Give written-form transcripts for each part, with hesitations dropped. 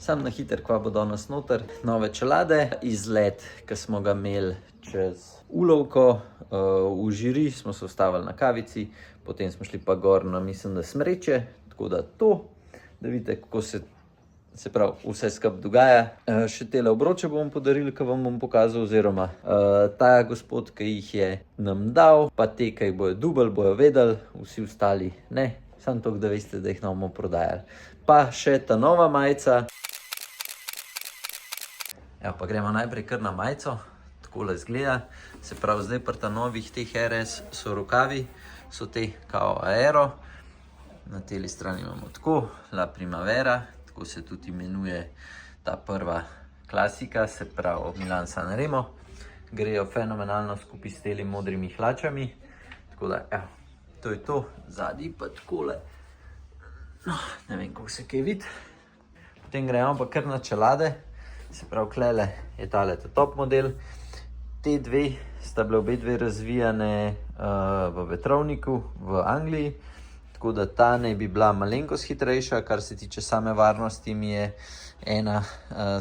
Sam na hiter, kva bo danes noter. Nove čelade, izlet, ki smo ga imeli čez Ulovko, v Žiri smo se ustavili na kavici, potem smo šli pa gor na, mislim, da Smreče, tako da to, da vidite, kako se pravi, vse skupaj dogaja. Še tele obroče bomo podarili, ki vam bom pokazal, oziroma ta gospod, ki jih je nam dal, pa te, ki jih bojo dubali, bojo vedeli, vsi ostali ne, samo toliko, da veste, da jih ne bomo prodajali. Pa še ta nova majica. Evo, pa gremo najprej kar na majico, takole izgleda. Se pravi, zdaj pri ta novih teh RS so rokavi, so te kao aero. Na teli strani imamo tako, La Primavera, tako se tudi imenuje ta prva klasika, se pravi Milan San Remo. Grejo fenomenalno skupaj s teli modrimi hlačami, tako da, evo, to je to. Zadnji pa takole, no, ne vem, kako se kaj vidi. Potem gremo pa kar na čelade. Se pravi, klele je tale top model. Te dve sta bile obe dve razvijane v vetrovniku v Angliji, tako da ta naj bi bila malenkost hitrejša. Kar se tiče same varnosti, mi je ena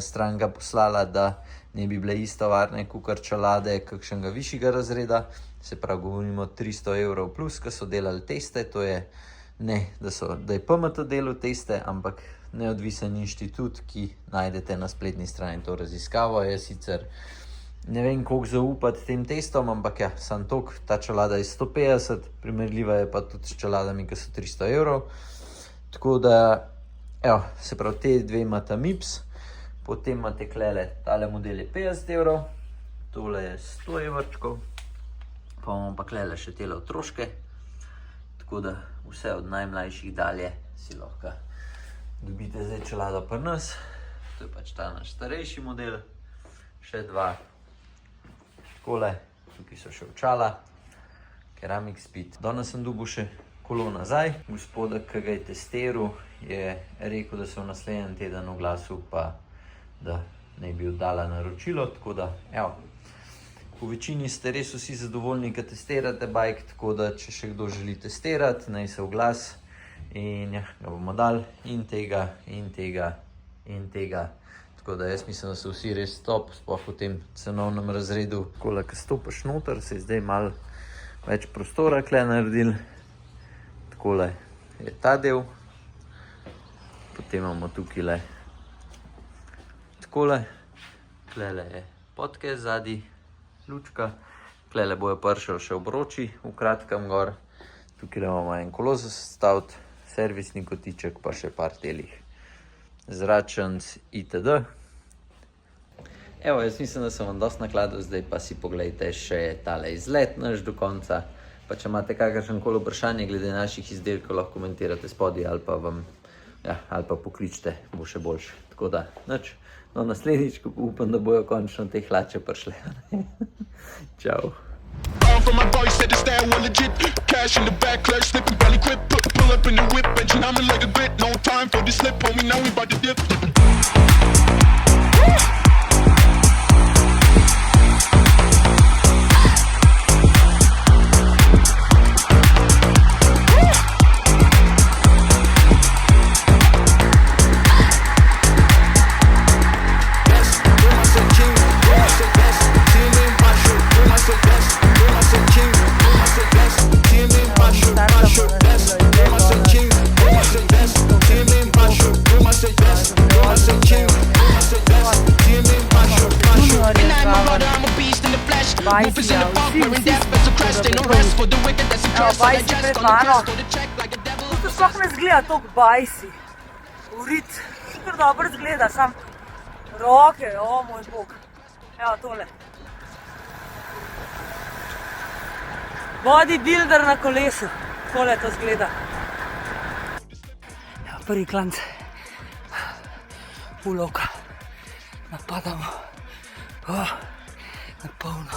stranka poslala, da ne bi bile isto varne kakor čelade kakšnega višjega razreda. Se pravi, govorimo 300 € plus, ki so delali teste. To je ne, da je PMT delal teste, ampak neodvisen inštitut, ki najdete na spletni strani to raziskavo. Je sicer ne vem, koliko zaupati tem testom, ampak ja, sam tok, ta čelada je 150, primerljiva je pa tudi s čeladami, ki so 300 €. Tako da, evo, se pravi, te dve imata MIPS, potem imate klele, tale model je 50 €, tole je 100 €, pa imamo pa klele še tele otroške, tako da vse od najmlajših dalje si lahko dobite zdaj čelado pri nas. To je pač ta naš starejši model, še dva takole, tukaj so še očala, Ceramic Speed. Danes sem dobil še kolo nazaj, gospoda, ki ga je testiral, je rekel, da se v naslednjem teden oglasil, pa da naj bi oddala naročilo, tako da, evo, po večini ste res vsi zadovoljni, ki testirate bike, tako da, če še kdo želi testirati, naj se oglasi. In ja, ga bomo dali in tega, in tega, in tega. Tako da jaz mislim, da so vsi res top, sploh v tem cenovnem razredu. Takole, ko stopiš noter, se je zdaj malo več prostora kle naredili. Takole je ta del. Potem imamo tukaj takole. Klele je podke zadnji, lučka. Klele bojo prišli še obroči v kratkem gor. Tukaj imamo en kolo za sestaviti, servisni kotiček, pa še par telih zračenc itd. Evo, jaz mislim, da sem vam dosti nakladal, zdaj pa si pogledajte še tale izlet naš do konca. Pa če imate kakršenkoli vprašanje glede naših izdelkov, lahko komentirate spodaj ali pa ali pa pokličite, bo še boljše. Tako da, nič, no naslednjič, ko upam, da bojo končno te hlače prišle. Čau. For my boys said the style was legit. Cash in the back, clutch slipping, belly quit. Pull up in the whip, engine on me like a grit. No time for this slip, homie. Now we bout to dip. Bajsi pred mano. To sploh ne izgleda toliko bajsi. Urit, super dobro izgleda, sam roke, o moj bog. Evo tole. Bodybuilder na kolesu, tole to izgleda. Evo prvi klanc. Ulovka. Napadamo. Na polno.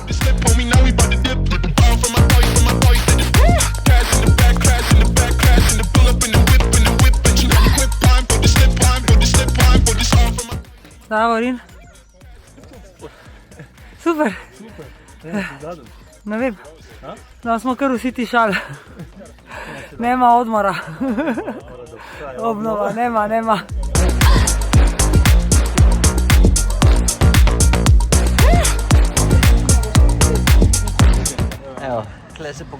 Davorin. Super. Ne vem. Da smo kar vsi tišali. Nema odmora. Obnova, nema.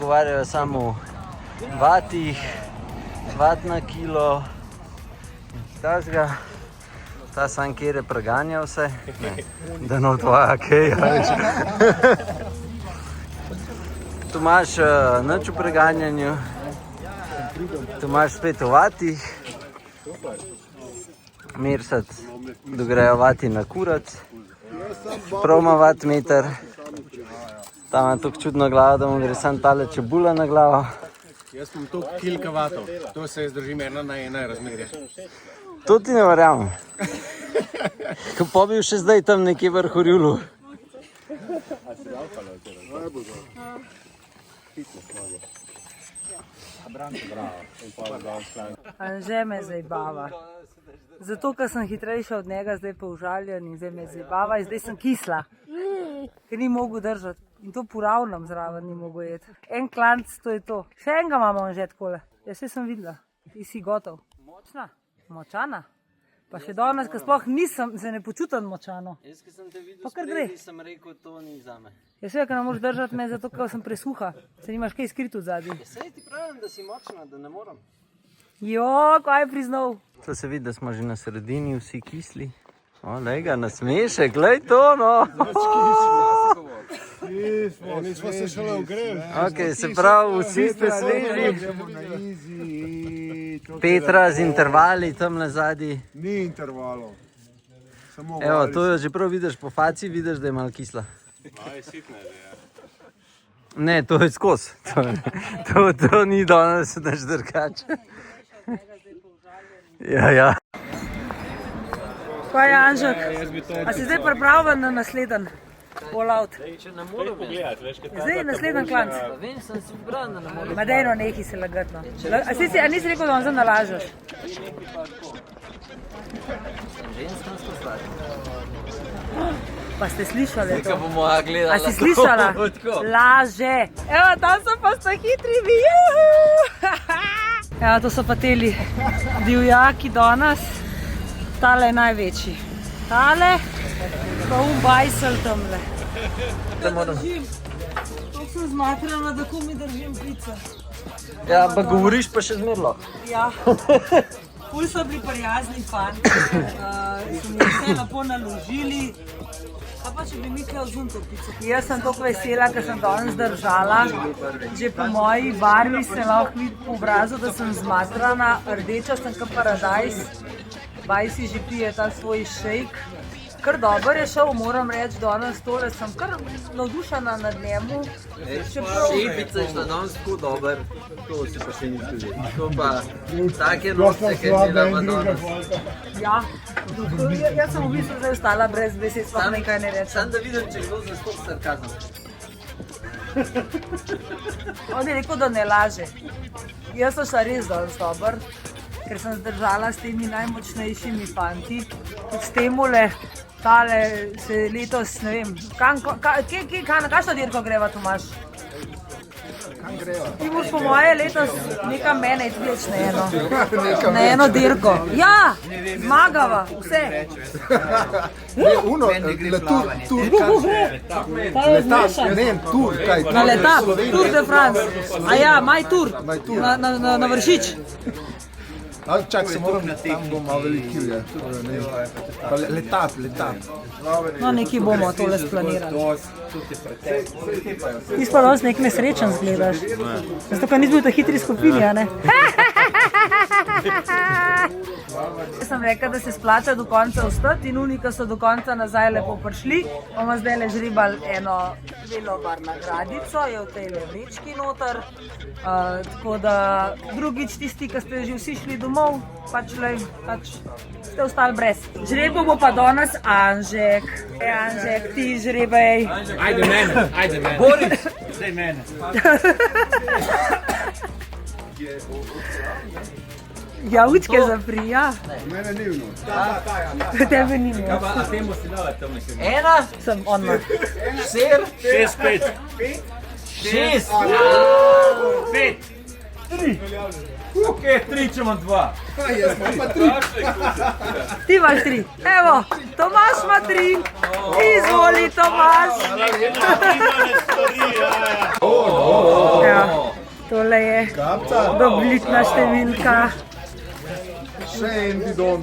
pogovarjajo samo o vatih, vat na kilo. Tažga, ta sam kjer je preganja vse, ne, da no tvoja kaj, Tu imaš nič v preganjanju, tu imaš spet v vatih, Mirsad dogrejo vati na kurac, prav ima vat meter, tam je tako čudno glavo, da mu gre sam tale čebula na glavo. Jaz imam to kilka vatov, to se zdržim 1:1 razmerje. To ti ne verjamem. Ko pa bil še zdaj tam nekje v Horjulu. Anže me zajbava. Zato, ker sem hitrejša od njega, zdaj pa užaljen in zdaj me zajbava in zdaj sem kisla. Ker ni mogel držati. In to poravnam zraven ni mogel jeti. En klanc, to je to. Še enega imamo že takole. Jaz sem videla. Ti si gotov. Močna? Močana? Pa še danes, ker sploh nisem, se ne počutim močano. Jaz, ki sem te videl Pa kar gre. spredi, sem rekel, to ni zame. Jaz vem, ker ne moreš držati me zato, ker sem presuha. Se nimaš kaj skriti v zadnji. Sej ti pravim, da si močna, da ne moram. Jo, kaj je priznal? To se vidi, da smo že na sredini vsi kisli. O, lej ga, nasmešek, glej to, no. Nismo se šele ogreli. Ok, se pravi, vsi ste sveži. Petra z intervali tam na zadnji. Ni intervalov. Samo Evo, to jo že prav vidiš po faci, vidiš, da je malo kisla. Ne, to je skos. To ni danes naš drkač. Ja. Kaj je Anžek? A si zdaj pripravljen na naslednji all-out? Če ne morem Zdaj je naslednji klanc. Vem, sem si vbran, da ne morem. Ma dejno neki se lagatno. A nisi rekel, da on zdaj nalažeš? Žensko stvar. Pa ste slišali to? Kaj bomo gledali? A si slišala? Laže. Evo, tam so pa sta hitri vi. Evo, to so pa teli divjaki danes. Tale je največji. Tale pa bajsel tamle. Da moram. To sem zmatrana, da ko mi držim pico. Ja, pa govoriš pa še zmerlo. Ja. Ful so bili prijazni fanti. So mi vse lepo naložili. A pa če bi mi kaj vzum to pico? Jaz sem toliko vesela, ker sem danes držala. Že po moji barvi se lahko vidi po obrazu, da sem zmatrana. Rdeča sem kot paradajz. Bajsi že pije ta svoj šejk. Kar dober je šel, moram reči, danes tole sem kar navdušena nad njemu. Šefica je šla danes tako dober, to si pa še ni zgodilo. To pa take noce, ki je delava danes. Ja, jaz sem v bistvu zdaj ostala brez besed, sploh nekaj ne rečem. Sam da vidim, če kdo za sploh sarkazem. On je rekel, da ne laže. Jaz sem šla res danes dober, ker sem zdržala s temi najmočnejšimi fanti. Tudi s temule, tale se letos, ne vem, na kakšno dirko greva, Tomaž? Ti boš po moje letos nekam mene ideš na eno dirko. Ja, zmagava, vse. Uno, Na letap, Tour de France. A ja, My Tour, na Vršič. Čak se moram, tam bom malo veliko kilja. Letap. No, neki bomo tole splanirali. Ti pa danes nek nesrečen zgledaš. Zato, ker nisi bil v hitri skupini, a ne? Jaz sem rekla, da se splača do konca ostati in oni, ki so do konca nazaj lepo prišli, bomo zdaj le žribali eno velobar nagradico, je v tej vrečki noter. Tako da drugič tisti, ki ste že vsi šli domov, pač ste ostali brez. Žrebel bo pa danes Anžek. Anžek, ti žrebej. Ajde mene. Boris, zdaj mene. Javučke zaprija. Mene ni vno. Tebe ni imel. A temu si dala tam nekaj. Ena, Sem ona. ser, 6-5. 6. 5. Ti imaš 3. Evo, Tomaš ima 3. Izvoli, Tomaš. Evo, tole je doblitna številka. Še en bidon.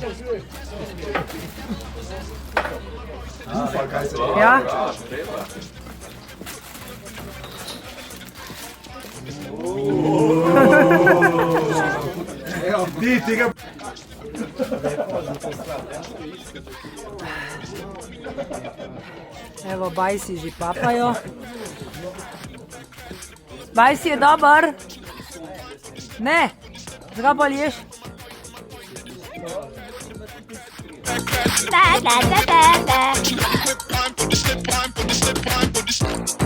Ja. Ti tega. Evo, bajsi že papajo. Bajsi je dober. Ne, zakaj pa ješ? Time for the slip, time for the slip, time for the slip.